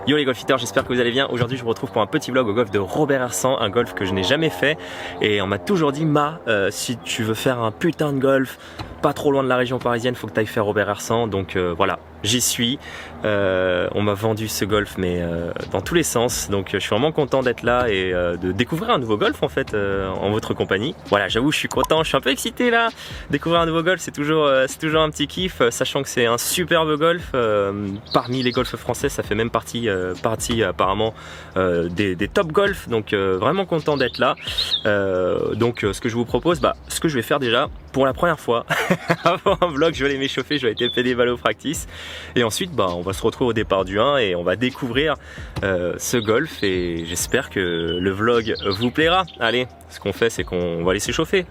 Yo les golfiteurs, j'espère que vous allez bien. Aujourd'hui je vous retrouve pour un petit vlog au golf de Robert Hersant, un golf que je n'ai jamais fait. Et on m'a toujours dit, si tu veux faire un putain de golf pas trop loin de la région parisienne, faut que tu ailles faire Robert Hersant. Donc voilà, j'y suis. On m'a vendu ce golf mais dans tous les sens. Donc je suis vraiment content d'être là et de découvrir un nouveau golf en fait en votre compagnie. Voilà, j'avoue je suis content, je suis un peu excité là. Découvrir un nouveau golf c'est toujours un petit kiff, sachant que c'est un superbe golf. Parmi les golfs français, ça fait même partie apparemment des top golf. Donc vraiment content d'être là. Donc ce que je vous propose, ce que je vais faire déjà pour la première fois avant un vlog, je vais aller m'échauffer, je vais aller taper des balles au practice et ensuite on va se retrouver au départ du 1 et on va découvrir ce golf et j'espère que le vlog vous plaira. Allez, ce qu'on fait c'est qu'on va aller s'échauffer.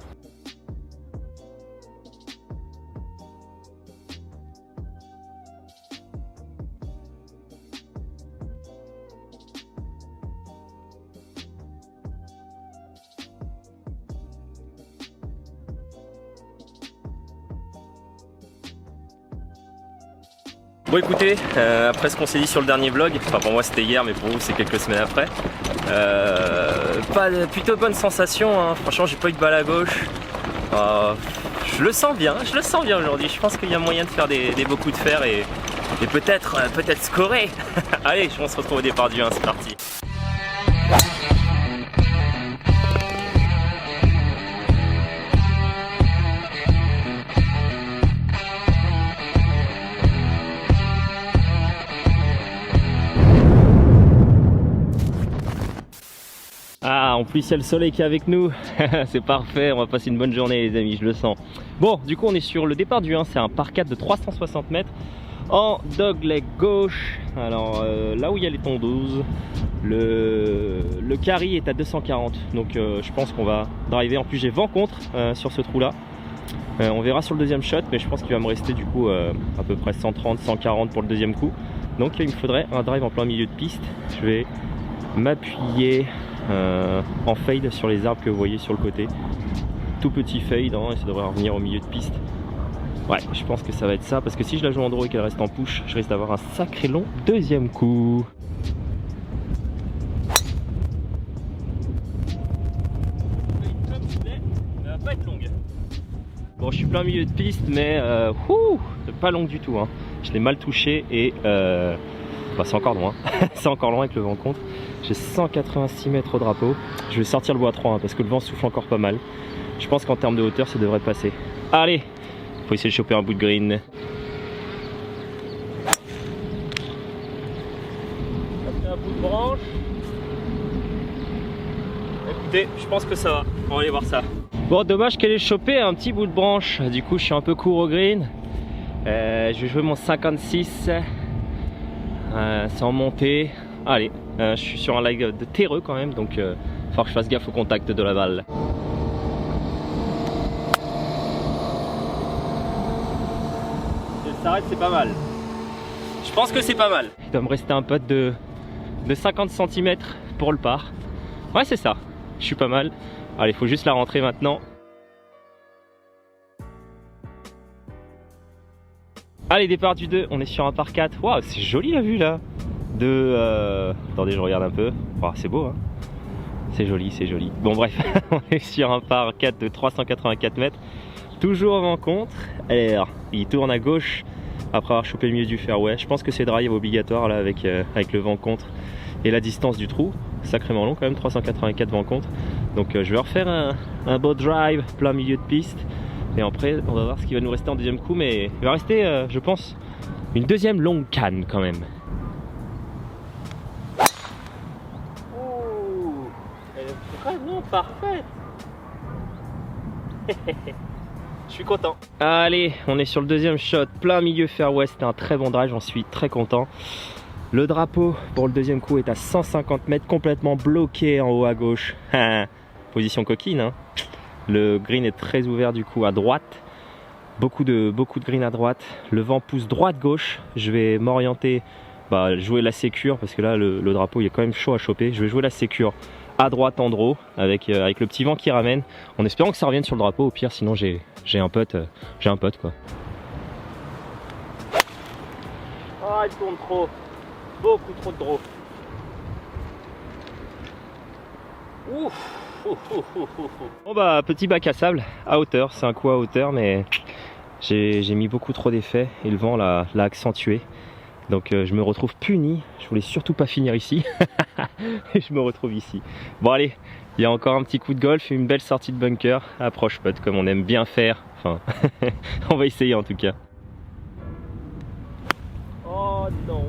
Bon écoutez, après ce qu'on s'est dit sur le dernier vlog, enfin pour moi c'était hier mais pour vous c'est quelques semaines après, plutôt bonne sensation, hein. Franchement j'ai pas eu de balle à gauche, je le sens bien aujourd'hui, je pense qu'il y a moyen de faire des beaux coups de fer et peut-être scorer. Allez, on se retrouve au départ du 1, c'est parti. Ah, en plus il y a le soleil qui est avec nous. C'est parfait, on va passer une bonne journée les amis, je le sens. Bon, du coup on est sur le départ du 1, c'est un par 4 de 360 mètres en dogleg gauche. Alors là où il y a les tondeuses, le carry est à 240, donc je pense qu'on va driver. En plus j'ai vent contre sur ce trou là. On verra sur le deuxième shot, mais je pense qu'il va me rester du coup à peu près 130, 140 pour le deuxième coup. Donc il me faudrait un drive en plein milieu de piste. Je vais m'appuyer en fade sur les arbres que vous voyez sur le côté. Tout petit fade hein, et ça devrait revenir au milieu de piste. Ouais, je pense que ça va être ça parce que si je la joue en draw et qu'elle reste en push, je risque d'avoir un sacré long deuxième coup. Elle va pas être longue. Bon, je suis plein milieu de piste, mais pas longue du tout. Hein. Je l'ai mal touché et c'est encore loin. C'est encore loin avec le vent contre. J'ai 186 mètres au drapeau. Je vais sortir le bois 3 hein, parce que le vent souffle encore pas mal. Je pense qu'en termes de hauteur, ça devrait passer. Allez, faut essayer de choper un bout de green. Un bout de branche. Écoutez, je pense que ça va. On va aller voir ça. Bon, dommage qu'elle ait chopé un petit bout de branche. Du coup, je suis un peu court au green. Je vais jouer mon 56. Sans monter. Allez, je suis sur un lag de terreux quand même, donc il va falloir que je fasse gaffe au contact de la balle. Si elle s'arrête, c'est pas mal. Je pense que c'est pas mal. Il doit me rester un putt de 50 cm pour le par. Ouais, c'est ça. Je suis pas mal. Allez, il faut juste la rentrer maintenant. Allez, départ du 2, on est sur un par 4. Waouh, c'est joli la vue là. Attendez, je regarde un peu. Oh, c'est beau, hein. C'est joli, c'est joli. Bon, bref, on est sur un par 4 de 384 mètres. Toujours vent contre. Alors, il tourne à gauche après avoir chopé le milieu du fairway. Je pense que c'est drive obligatoire là avec le vent contre et la distance du trou. Sacrément long quand même, 384 vent contre. Donc, je vais refaire un beau drive plein milieu de piste. Et après, on va voir ce qui va nous rester en deuxième coup. Mais il va rester, je pense, une deuxième longue canne quand même. Oh, elle est vraiment parfaite. Je suis content. Allez, on est sur le deuxième shot. Plein milieu fairway. C'était un très bon drive. J'en suis très content. Le drapeau pour le deuxième coup est à 150 mètres. Complètement bloqué en haut à gauche. Position coquine, hein. Le green est très ouvert du coup à droite, beaucoup de green à droite, le vent pousse droite-gauche, je vais m'orienter, jouer la sécure parce que là le drapeau il est quand même chaud à choper, je vais jouer la sécure à droite en draw avec le petit vent qui ramène, en espérant que ça revienne sur le drapeau, au pire sinon j'ai un putt quoi. Ah il tourne trop, Beaucoup trop de draw. Ouf. Bon bah petit bac à sable à hauteur, c'est un coup à hauteur mais j'ai mis beaucoup trop d'effets et le vent l'a accentué. Donc je me retrouve puni, je voulais surtout pas finir ici et je me retrouve ici. Bon allez, il y a encore un petit coup de golf, une belle sortie de bunker, approche putt comme on aime bien faire, enfin on va essayer en tout cas. Oh non.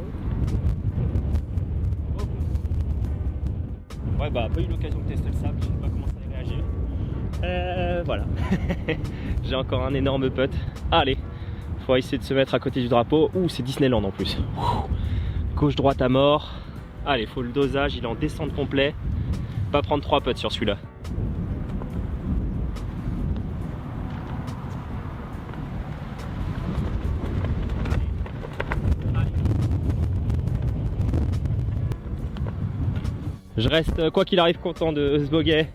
Ouais bah pas eu l'occasion de tester le sable, je sais pas comment ça allait réagir. Voilà. J'ai encore un énorme putt. Allez, faut essayer de se mettre à côté du drapeau. Ouh, c'est Disneyland en plus. Gauche droite à mort. Allez, faut le dosage, il est en descente complet. Pas prendre 3 putts sur celui-là. Je reste quoi qu'il arrive content de ce bogey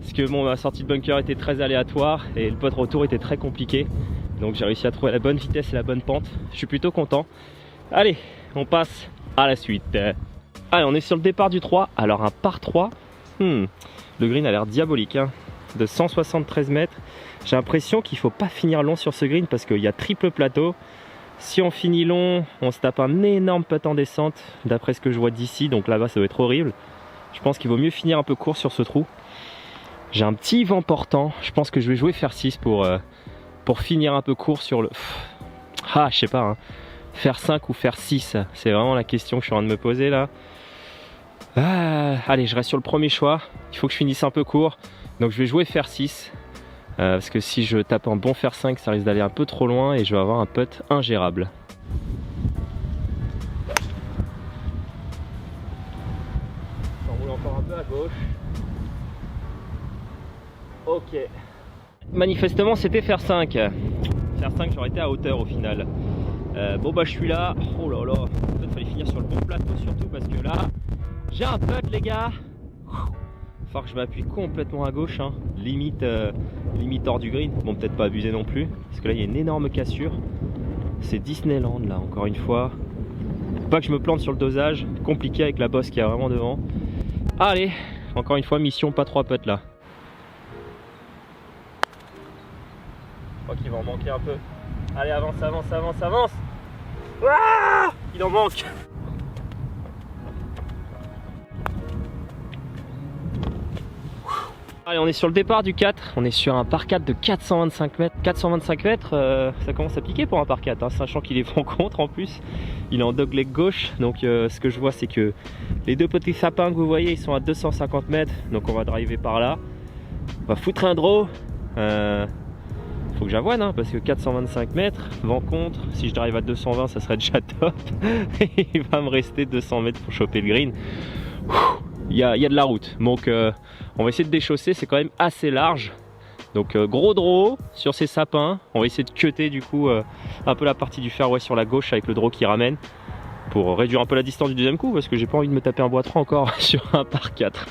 parce que bon, ma sortie de bunker était très aléatoire et le putt retour était très compliqué, donc j'ai réussi à trouver la bonne vitesse et la bonne pente. Je suis plutôt content. Allez, on passe à la suite. Allez, on est sur le départ du 3. Alors un par 3, le green a l'air diabolique hein. De 173 mètres. J'ai l'impression qu'il faut pas finir long sur ce green parce qu'il y a triple plateau. Si on finit long, on se tape un énorme putt en descente d'après ce que je vois d'ici, donc là-bas ça doit être horrible. Je pense qu'il vaut mieux finir un peu court sur ce trou. J'ai un petit vent portant. Je pense que je vais jouer fer 6 pour finir un peu court sur le... Ah, je sais pas. Hein. Fer 5 ou fer 6, c'est vraiment la question que je suis en train de me poser là. Allez, je reste sur le premier choix. Il faut que je finisse un peu court. Donc je vais jouer fer 6. Parce que si je tape un bon fer 5, ça risque d'aller un peu trop loin et je vais avoir un putt ingérable. Encore un peu à gauche. Ok. Manifestement c'était fer 5. Fer 5 j'aurais été à hauteur au final. Bon bah je suis là. Oh là là. En fait il fallait finir sur le bon plateau surtout parce que là j'ai un putt les gars. Il faut que je m'appuie complètement à gauche hein. Limite hors du green. Bon peut-être pas abuser non plus. Parce que là il y a une énorme cassure. C'est Disneyland là encore une fois. Faut pas que je me plante sur le dosage. Compliqué avec la bosse qui est vraiment devant. Allez, encore une fois, mission pas 3 putts là. Je crois qu'il va en manquer un peu. Allez, avance, avance, avance, avance. Ah, il en manque. Allez, on est sur le départ du 4. On est sur un par 4 de 425 mètres. 425 mètres, ça commence à piquer pour un par 4, hein, sachant qu'il est vent contre en plus. Il est en dogleg gauche. Donc ce que je vois, c'est que les deux petits sapins que vous voyez, ils sont à 250 mètres. Donc on va driver par là. On va foutre un draw. Faut que j'avoine, hein, parce que 425 mètres, vent contre. Si je drive à 220, ça serait déjà top. Il va me rester 200 mètres pour choper le green. Il y a de la route, donc on va essayer de déchausser, c'est quand même assez large. Donc gros draw sur ces sapins. On va essayer de cutter du coup un peu la partie du fairway sur la gauche avec le draw qui ramène pour réduire un peu la distance du deuxième coup parce que j'ai pas envie de me taper un bois 3 encore sur un par 4.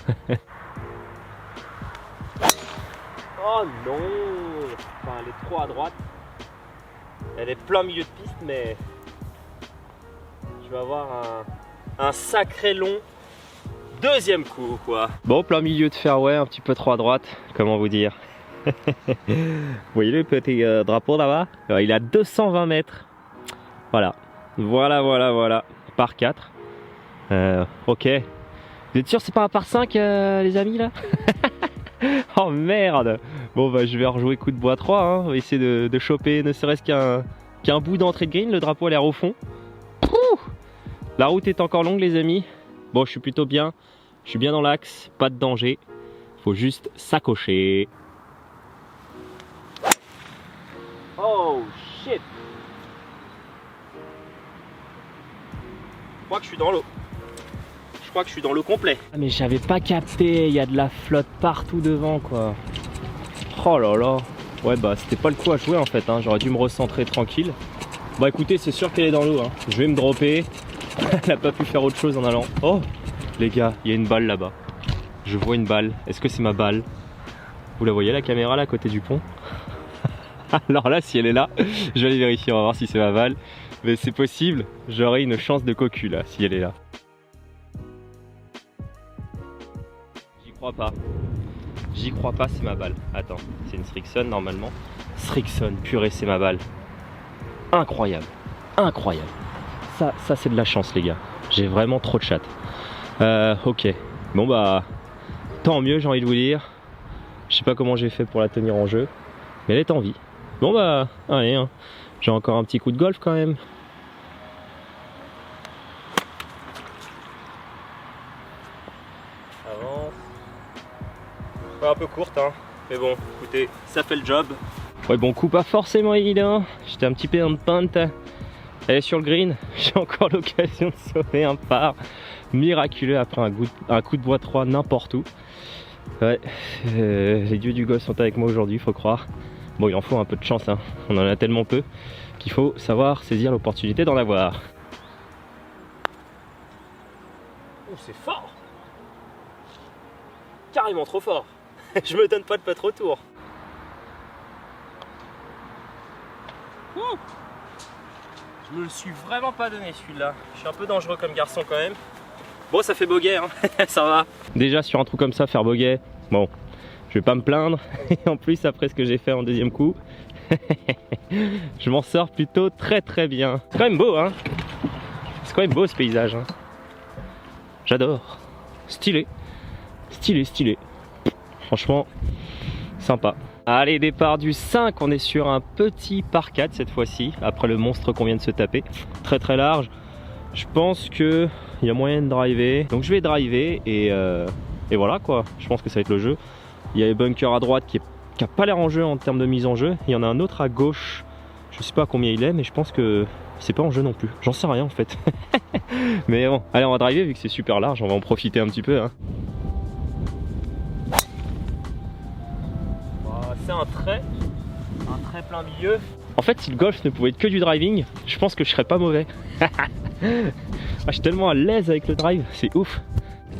Oh non, enfin, elle est trop à droite. Elle est plein milieu de piste mais je vais avoir un sacré long deuxième coup quoi. Bon, plein milieu de fairway, un petit peu trop à droite, comment vous dire. Vous voyez le petit drapeau là-bas, il est à 220 mètres. Voilà, voilà, par 4. Ok. Vous êtes sûr c'est pas un par 5 les amis là? Oh merde. Bon bah je vais rejouer coup de bois 3, hein. On va essayer de choper ne serait-ce qu'un bout d'entrée de green, le drapeau a l'air au fond. Pouh, la route est encore longue les amis. Bon, je suis plutôt bien, je suis bien dans l'axe, pas de danger, faut juste s'accrocher. Oh shit! Je crois que je suis dans l'eau. Je crois que je suis dans l'eau complet. Ah mais j'avais pas capté, il y a de la flotte partout devant quoi. Oh là là. Ouais bah c'était pas le coup à jouer en fait, hein. J'aurais dû me recentrer tranquille. Bah écoutez, c'est sûr qu'elle est dans l'eau, hein. Je vais me dropper. Elle a pas pu faire autre chose en allant. Oh les gars, il y a une balle là-bas. Je vois une balle. Est-ce que c'est ma balle? Vous la voyez la caméra là à côté du pont? Alors là, si elle est là, je vais aller vérifier, on va voir si c'est ma balle. Mais c'est possible, j'aurai une chance de cocu là, si elle est là. crois pas. J'y crois pas, c'est ma balle. Attends, c'est une Srixon normalement. Srixon, purée, c'est ma balle. Incroyable, incroyable. Ça c'est de la chance les gars. J'ai vraiment trop de chatte. Ok, bon bah, tant mieux j'ai envie de vous dire. Je sais pas comment j'ai fait pour la tenir en jeu, mais elle est en vie. Bon bah, allez, hein. J'ai encore un petit coup de golf quand même. Avance. Ouais, un peu courte, hein. Mais bon, écoutez, ça fait le job. Ouais, bon coup pas forcément évident. J'étais un petit peu en pente. Elle est sur le green. J'ai encore l'occasion de sauver un par. Miraculeux après un coup de bois 3 n'importe où. Ouais, les dieux du golf sont avec moi aujourd'hui, faut croire. Bon, il en faut un peu de chance, hein. On en a tellement peu qu'il faut savoir saisir l'opportunité d'en avoir. Oh, c'est fort! Carrément trop fort! Je me donne pas de putt retour. Je me le suis vraiment pas donné celui-là. Je suis un peu dangereux comme garçon quand même. Bon, ça fait bogey, hein. Ça va. Déjà sur un trou comme ça, faire bogey, bon, je vais pas me plaindre. Et en plus, après ce que j'ai fait en deuxième coup, je m'en sors plutôt très bien. C'est quand même beau, hein. C'est quand même beau ce paysage, hein. J'adore. Stylé. Stylé. Franchement, sympa. Allez, départ du 5, on est sur un petit par 4 cette fois-ci, après le monstre qu'on vient de se taper. Très large. Je pense que il y a moyen de driver. Donc je vais driver et voilà quoi. Je pense que ça va être le jeu. Il y a les bunkers à droite qui a pas l'air en jeu en termes de mise en jeu. Il y en a un autre à gauche. Je sais pas combien il est, mais je pense que c'est pas en jeu non plus. J'en sais rien en fait. Mais bon, allez, on va driver vu que c'est super large. On va en profiter un petit peu, hein. C'est un trait plein milieu. En fait, si le golf ne pouvait être que du driving, je pense que je serais pas mauvais. Je suis tellement à l'aise avec le drive, c'est ouf.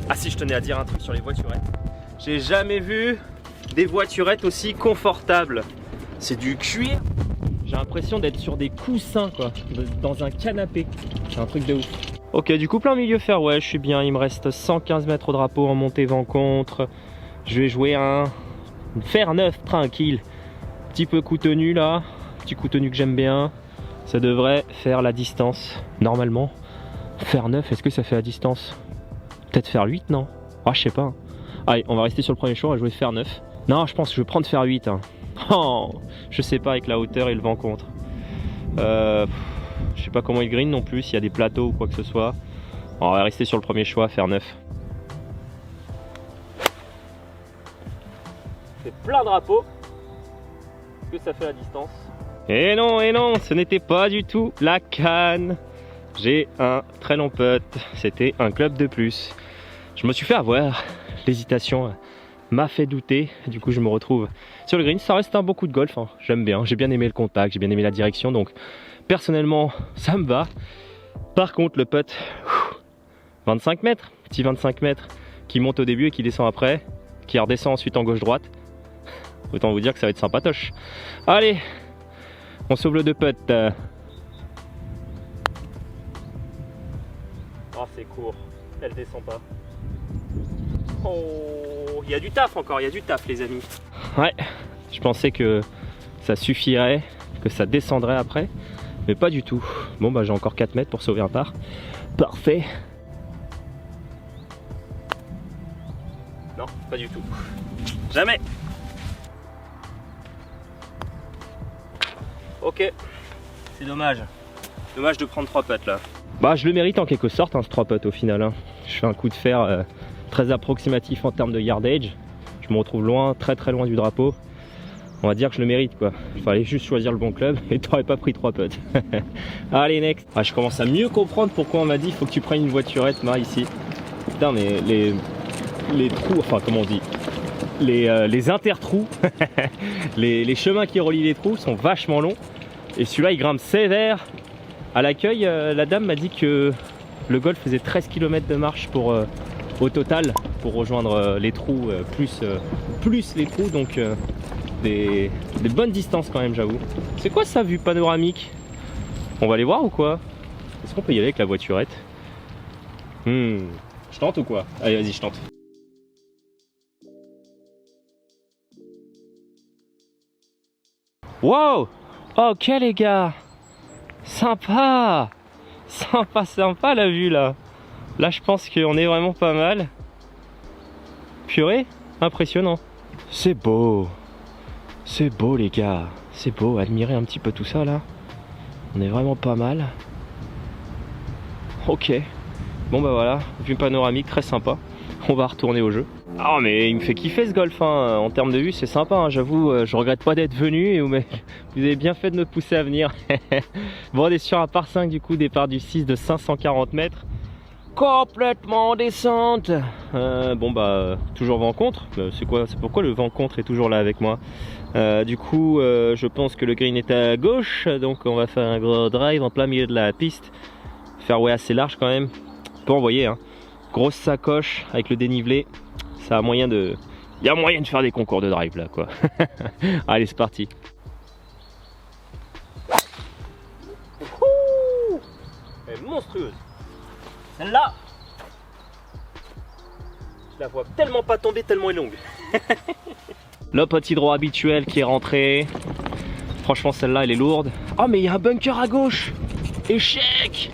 Ah si, je tenais à dire un truc sur les voiturettes. J'ai jamais vu des voiturettes aussi confortables. C'est du cuir. J'ai l'impression d'être sur des coussins quoi, dans un canapé. C'est un truc de ouf. Ok, du coup plein milieu fairway, je suis bien. Il me reste 115 mètres au drapeau en montée vent contre. Je vais jouer un fer 9 tranquille. Petit peu coup tenu là. Petit coup tenu que j'aime bien. Ça devrait faire la distance normalement. Fer 9, est-ce que ça fait la distance? Peut-être faire 8, non? Ah, je sais pas. Allez, on va rester sur le premier choix, on va jouer fer 9. Non, je pense que je vais prendre fer 8. Hein. Oh, je sais pas avec la hauteur et le vent contre. Je sais pas comment il green non plus, s'il y a des plateaux ou quoi que ce soit. On va rester sur le premier choix, fer 9. C'est plein drapeau. Est-ce que ça fait la distance? Et non, ce n'était pas du tout la canne. J'ai un très long putt, c'était un club de plus. Je me suis fait avoir, l'hésitation m'a fait douter, du coup je me retrouve sur le green. Ça reste un beau coup de golf, hein. J'aime bien, j'ai bien aimé le contact, j'ai bien aimé la direction, donc personnellement ça me va. Par contre le putt, 25 mètres, petit 25 mètres qui monte au début et qui descend après, qui redescend ensuite en gauche-droite. Autant vous dire que ça va être sympatoche. Allez, on sauve le 2 putt. Oh, c'est court, elle descend pas. Oh, il y a du taf encore, il y a du taf les amis. Ouais, je pensais que ça suffirait, que ça descendrait après, mais pas du tout. Bon bah j'ai encore 4 mètres pour sauver un par. Parfait. Non, pas du tout. Jamais. Ok, c'est dommage. Dommage de prendre 3 putts là. Bah je le mérite en quelque sorte hein, ce 3 putts au final. Hein. Je fais un coup de fer très approximatif en termes de yardage. Je me retrouve loin, très loin du drapeau. On va dire que je le mérite quoi. Il fallait juste choisir le bon club et t'aurais pas pris 3 putts. Allez next. Ah, je commence à mieux comprendre pourquoi on m'a dit il faut que tu prennes une voiturette moi ici. Putain mais les trous, enfin comment on dit, les intertrous, les chemins qui relient les trous sont vachement longs. Et celui-là il grimpe sévère. À l'accueil, la dame m'a dit que le golf faisait 13 km de marche pour, au total pour rejoindre les trous, plus les trous, donc des bonnes distances quand même j'avoue. C'est quoi ça vue panoramique? On va aller voir ou quoi? Est-ce qu'on peut y aller avec la voiturette? Je tente ou quoi? Allez vas-y je tente. Wow! Ok les gars! Sympa! Sympa, sympa la vue là! Là je pense qu'on est vraiment pas mal. Purée, impressionnant. C'est beau! C'est beau les gars! C'est beau, admirez un petit peu tout ça là. On est vraiment pas mal. Ok. Bon bah voilà, vue panoramique très sympa. On va retourner au jeu. Ah mais il me fait kiffer ce golf hein. En termes de vue c'est sympa hein. J'avoue je regrette pas d'être venu et vous avez bien fait de me pousser à venir. Bon on est sur un par 5 du coup, départ du 6 de 540 mètres. Complètement en descente. Bon bah toujours vent contre. C'est pourquoi le vent contre est toujours là avec moi. Du coup je pense que le green est à gauche, donc on va faire un gros drive en plein milieu de la piste. Fairway assez large quand même. Peut envoyer hein. Grosse sacoche avec le dénivelé. Ça a moyen de... Il y a moyen de faire des concours de drive là quoi. Allez c'est parti. Elle est monstrueuse. Celle-là, je la vois tellement pas tomber, tellement elle est longue. Le petit droit habituel qui est rentré. Franchement celle-là elle est lourde. Oh mais il y a un bunker à gauche. Échec.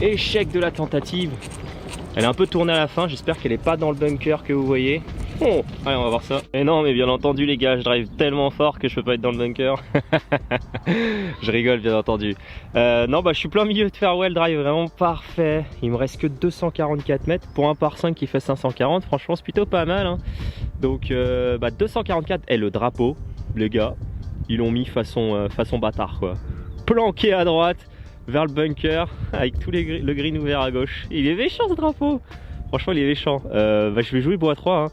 Échec de la tentative. Elle est un peu tournée à la fin, j'espère qu'elle n'est pas dans le bunker que vous voyez. Oh, allez on va voir ça. Et non mais bien entendu les gars, je drive tellement fort que je peux pas être dans le bunker. Je rigole bien entendu. Non bah je suis plein milieu de fairway, le drive est vraiment parfait. Il me reste que 244 mètres pour un par 5 qui fait 540. Franchement c'est plutôt pas mal hein. Donc 244 et le drapeau, les gars, ils l'ont mis façon bâtard quoi. Planqué à droite vers le bunker avec tout le green ouvert à gauche. Il est méchant ce drapeau. Franchement il est méchant. Je vais jouer bois 3 hein.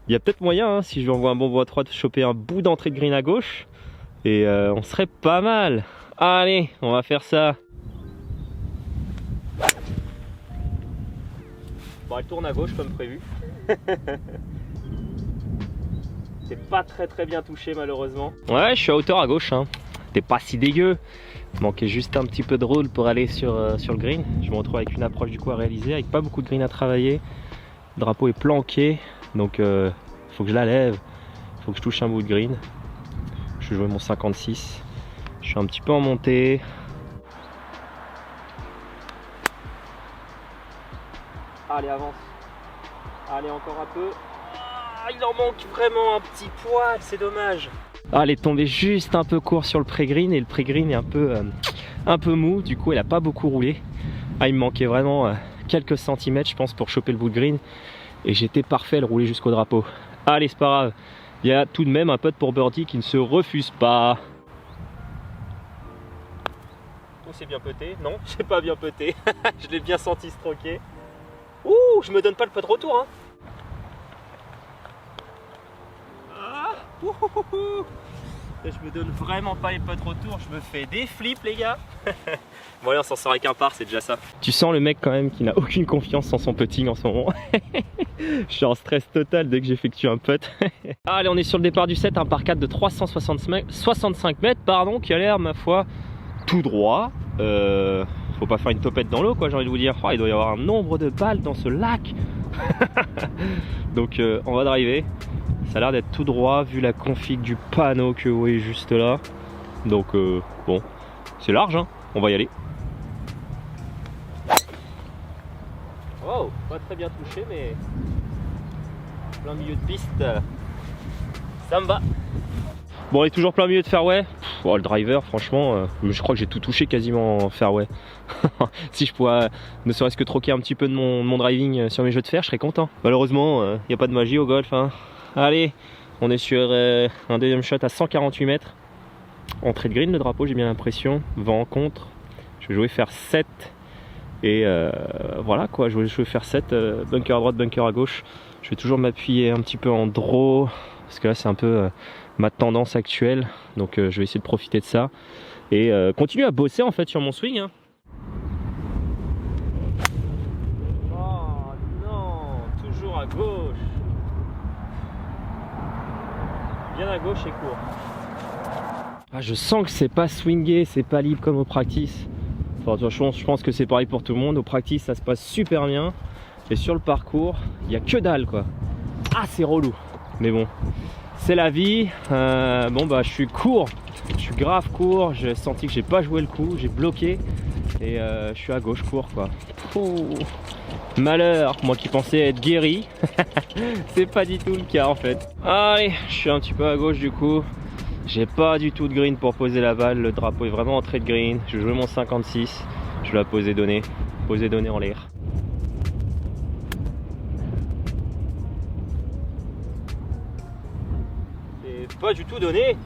Il y a peut-être moyen hein, si je lui envoie un bon bois 3 de choper un bout d'entrée de green à gauche. Et on serait pas mal. Allez on va faire ça. Bon elle tourne à gauche comme prévu. C'est pas très bien touché malheureusement. Ouais je suis à hauteur à gauche hein. T'es pas si dégueu. Il manquait juste un petit peu de roll pour aller sur le green. Je me retrouve avec une approche du coup à réaliser, avec pas beaucoup de green à travailler. Le drapeau est planqué, donc faut que je la lève. Faut que je touche un bout de green. Je vais jouer mon 56. Je suis un petit peu en montée. Allez avance. Allez encore un peu. Ah, il en manque vraiment un petit poil, c'est dommage. Ah, elle est tombée juste un peu court sur le pré-green et le pré-green est un peu mou, du coup elle a pas beaucoup roulé. Ah, il me manquait vraiment quelques centimètres je pense pour choper le bout de green et j'étais parfait, elle roulait jusqu'au drapeau. Allez c'est pas grave, il y a tout de même un putt pour birdie qui ne se refuse pas. Oh c'est bien putté, non j'ai pas bien putté, je l'ai bien senti stroquer. Ouh je me donne pas le putt retour hein. Je me donne vraiment pas les potes retour, je me fais des flips les gars. Bon allez on s'en sort avec un par, c'est déjà ça. Tu sens le mec quand même qui n'a aucune confiance en son putting en ce moment. Je suis en stress total dès que j'effectue un putt. Allez on est sur le départ du 7, un par 4 de 365 mètres pardon, qui a l'air ma foi tout droit. Faut pas faire une topette dans l'eau quoi, j'ai envie de vous dire. Oh, il doit y avoir un nombre de balles dans ce lac. Donc on va driver. Ça a l'air d'être tout droit vu la config du panneau que vous voyez juste là. Donc bon, c'est large hein, on va y aller. Oh, pas très bien touché mais plein milieu de piste, ça me va. Bon on est toujours plein milieu de fairway. Oh, le driver franchement, je crois que j'ai tout touché quasiment en fairway. Si je pouvais ne serait-ce que troquer un petit peu de mon driving sur mes jeux de fer, je serais content. Malheureusement, il n'y a pas de magie au golf hein. Allez, on est sur un deuxième shot à 148 mètres. Entrée de green le drapeau, j'ai bien l'impression. Vent en contre. Je vais jouer faire 7. Et voilà quoi, je vais jouer faire 7. Bunker à droite, bunker à gauche. Je vais toujours m'appuyer un petit peu en draw. Parce que là c'est un peu ma tendance actuelle. Donc je vais essayer de profiter de ça. Et continuer à bosser en fait sur mon swing hein. Oh non, toujours à gauche. Bien à gauche et court. Ah, je sens que c'est pas swingé, c'est pas libre comme au practice. Enfin, je pense que c'est pareil pour tout le monde. Au practice, ça se passe super bien. Et sur le parcours, il n'y a que dalle quoi. Ah, c'est relou. Mais bon, c'est la vie. Bon bah je suis court, je suis grave court, j'ai senti que j'ai pas joué le coup, j'ai bloqué et je suis à gauche court quoi. Oh, malheur, moi qui pensais être guéri, c'est pas du tout le cas en fait. Allez, je suis un petit peu à gauche du coup. J'ai pas du tout de green pour poser la balle, le drapeau est vraiment entré de green. Je vais jouer mon 56, je vais la poser donner en l'air. C'est pas du tout donné.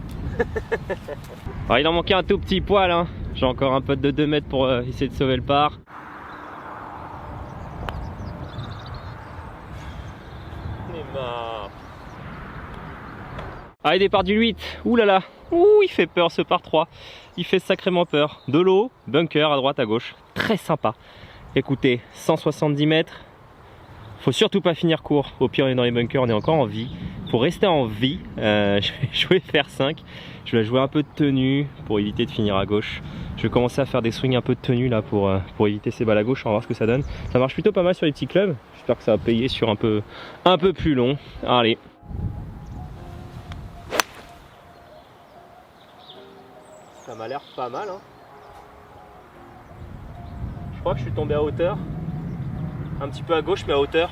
Alors, il en manquait un tout petit poil, hein. J'ai encore un putt de 2 mètres pour essayer de sauver le par. Allez, départ du 8. Ouh là là. Ouh, il fait peur ce par 3. Il fait sacrément peur. De l'eau, bunker à droite, à gauche. Très sympa. Écoutez, 170 mètres. Faut surtout pas finir court. Au pire, on est dans les bunkers, on est encore en vie. Pour rester en vie, je vais jouer faire 5. Je vais jouer un peu de tenue pour éviter de finir à gauche. Je vais commencer à faire des swings un peu de tenue là pour éviter ces balles à gauche. On va voir ce que ça donne. Ça marche plutôt pas mal sur les petits clubs. J'espère que ça va payer sur un peu plus long. Allez. Ça m'a l'air pas mal, hein. Je crois que je suis tombé à hauteur. Un petit peu à gauche mais à hauteur.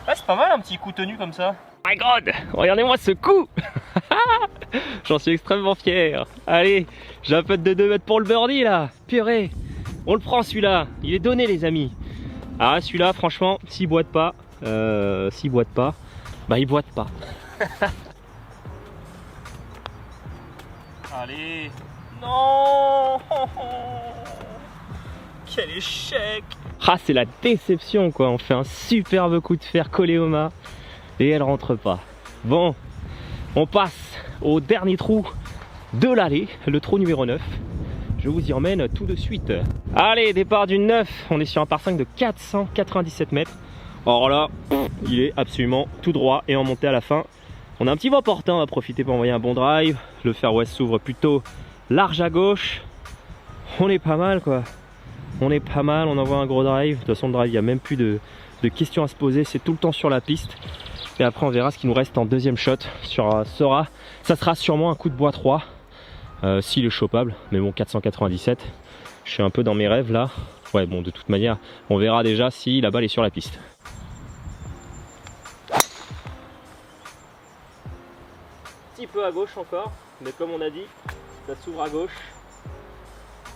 Ah, c'est pas mal un petit coup tenu comme ça. My God, regardez-moi ce coup. J'en suis extrêmement fier. Allez, j'ai un putt de 2 mètres pour le birdie là. Purée, on le prend celui-là. Il est donné les amis. Ah celui-là franchement, s'il boite pas, bah il boite pas. Allez. Non. Quel échec. Ah c'est la déception quoi, on fait un superbe coup de fer collé au mât et elle rentre pas. Bon, on passe au dernier trou de l'allée, le trou numéro 9. Je vous y emmène tout de suite. Allez, départ du 9, on est sur un par 5 de 497 mètres. Or là, il est absolument tout droit et en montée à la fin. On a un petit vent portant, on va profiter pour envoyer un bon drive. Le fairway s'ouvre plutôt large à gauche. On est pas mal quoi. On est pas mal, on envoie un gros drive. De toute façon, le drive, il n'y a même plus de questions à se poser. C'est tout le temps sur la piste. Et après, on verra ce qui nous reste en deuxième shot. Ça sera sûrement un coup de bois 3. S'il est chopable. Mais bon, 497. Je suis un peu dans mes rêves là. Ouais, bon, de toute manière, on verra déjà si la balle est sur la piste. Un petit peu à gauche encore. Mais comme on a dit, ça s'ouvre à gauche.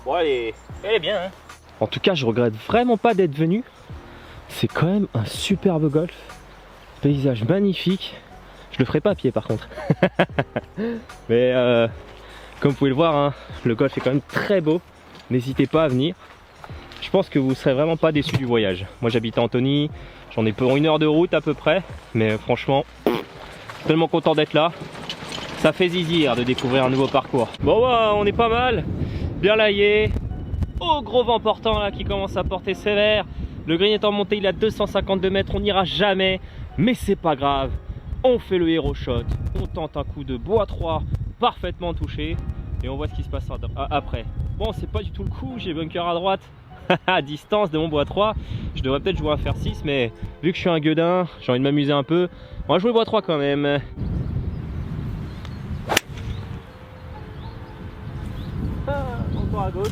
Bon, elle est bien, hein. En tout cas, je regrette vraiment pas d'être venu. C'est quand même un superbe golf. Paysage magnifique. Je le ferai pas à pied par contre. Mais comme vous pouvez le voir, hein, le golf est quand même très beau. N'hésitez pas à venir. Je pense que vous serez vraiment pas déçus du voyage. Moi j'habite à Antony. J'en ai pour 1 heure de route à peu près. Mais franchement, tellement content d'être là. Ça fait zizir de découvrir un nouveau parcours. Bon, bah, on est pas mal. Bien laillé. Oh, gros vent portant là qui commence à porter sévère. Le green est en montée, il est à 252 mètres, on n'ira jamais, mais c'est pas grave. On fait le hero shot, on tente un coup de bois 3 parfaitement touché et on voit ce qui se passe après. Bon, c'est pas du tout le coup, j'ai bunker à droite à distance de mon bois 3. Je devrais peut-être jouer un fer 6, mais vu que je suis un gueudin, j'ai envie de m'amuser un peu. On va jouer bois 3 quand même. Encore à gauche.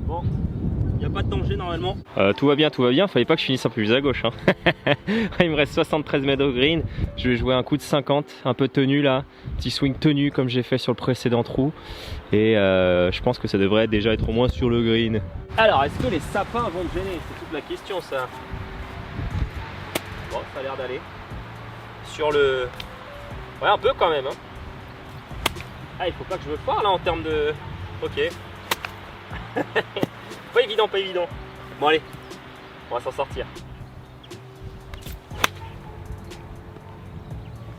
Bon, il n'y a pas de danger normalement. Tout va bien, fallait pas que je finisse un peu plus à gauche, hein. Il me reste 73 mètres au green. Je vais jouer un coup de 50, un peu tenu là. Petit swing tenu comme j'ai fait sur le précédent trou. Et je pense que ça devrait déjà être au moins sur le green. Alors, est-ce que les sapins vont me gêner? C'est toute la question ça. Bon, ça a l'air d'aller. Sur le... Ouais, un peu quand même, hein. Ah, il faut pas que je me foire là en termes de... Ok. Pas évident, pas évident. Bon allez, on va s'en sortir.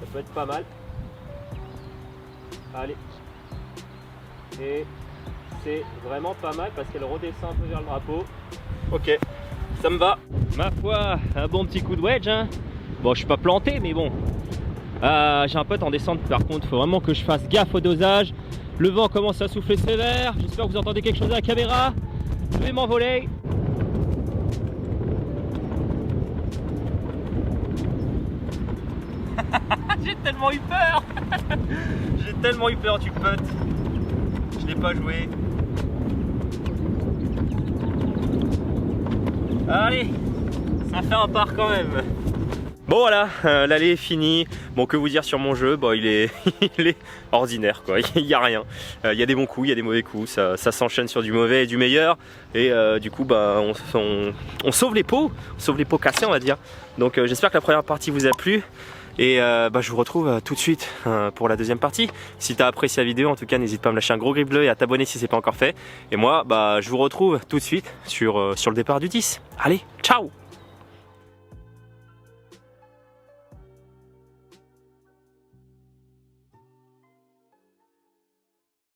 Ça peut être pas mal. Allez. Et c'est vraiment pas mal parce qu'elle redescend un peu vers le drapeau. Ok, ça me va. Ma foi, un bon petit coup de wedge, hein. Bon, je suis pas planté, mais bon. J'ai un putt en descente par contre, faut vraiment que je fasse gaffe au dosage. Le vent commence à souffler sévère. J'espère que vous entendez quelque chose à la caméra. Je vais m'envoler. J'ai tellement eu peur. J'ai tellement eu peur du putt. Je l'ai pas joué. Allez, ça fait un par quand même. Bon voilà, l'allée est finie. Bon, que vous dire sur mon jeu, bon, il est ordinaire quoi, il n'y a rien. Il y a des bons coups, il y a des mauvais coups, ça s'enchaîne sur du mauvais et du meilleur. Et du coup, bah, on sauve les pots cassés on va dire. Donc j'espère que la première partie vous a plu. Et bah, je vous retrouve tout de suite pour la deuxième partie. Si tu as apprécié la vidéo, en tout cas, n'hésite pas à me lâcher un gros grip bleu et à t'abonner si ce n'est pas encore fait. Et moi, bah, je vous retrouve tout de suite sur le départ du 10. Allez, ciao!